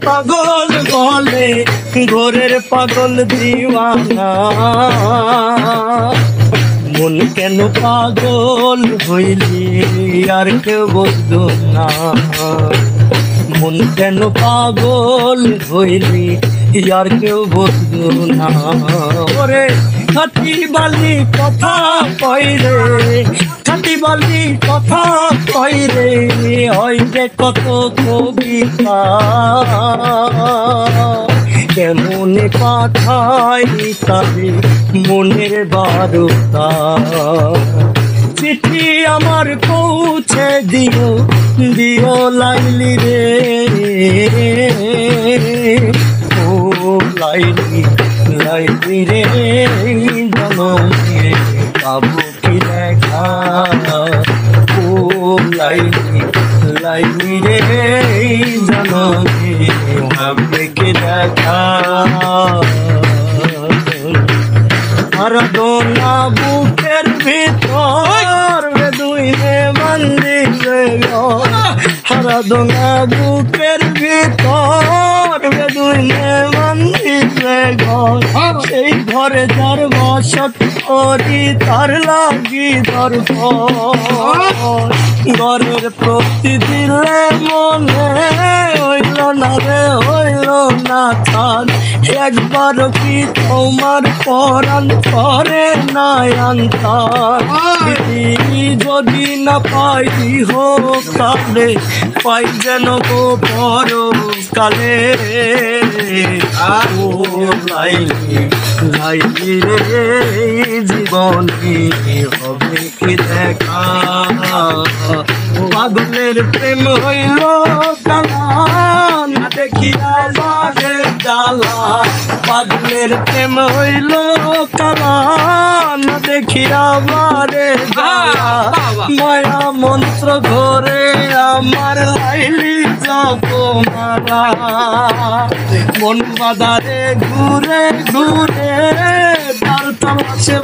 পাগল বলে ঘোরের পাগল দিওয়ানা মন কেন পাগল হইলি আর কেউ বুঝলো না মন কেন পাগল হইলি আর কেউ বুঝলো না ওরে খাটি বালি কথা কইরে খাটি বালি কথা কইরে হয় যে কত কবিতা কেমনে পাঠাই তারে মনের বারতা চিঠি আমার পৌঁছে দিও দিও লাইলি রে ও লাইলি লাইলি রে জনমে পাবো কি দেখা ও লাইলি লাইলি রে জনমে হবে কি দেখা হারাদোনা বুকের ভিতর বেদুইনে মন্দিরে হারাদোনা বুকের ভিতর বেদুইনে মন্দিরে সেই ঘরে যার বসত করি তার লাগি দরকার ঘরের প্রতি দিলে মনে হইল না রে হইল না থান একবার কি তোমার পরাণ করে নাই আন্তার যদি না পাই হোক কালে পাই যেন গো পর কালে ও লাইলি লাইলি রে জীবনে হবে কি দেখা পাগলের প্রেম হইল কালা না দেখিয়া লাগে ডালা পাগলের প্রেম হইল কালা না দেখিয়া বারে ডালা মায়া মন্ত্র ঘরে আমার লাইলি জপমালা মন বাদারে ঘুরে ঘুরে তার তামাশে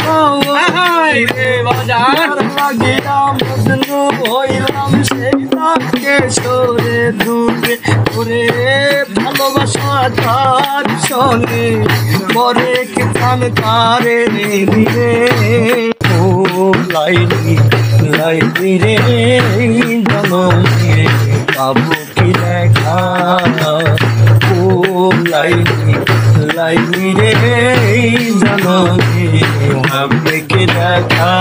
রে বাজার লাগিয়া মজনু হইলাম সেই তাকে সরে দূরে ঘুরে ভালোবাসা তার সঙ্গে মরে কি প্রাণ তারে দিলে ও লাইলি লাইলি রে জনমে পাবো কি দেখা ও লাইলি লাইলি রে জনমে হবে কি দেখা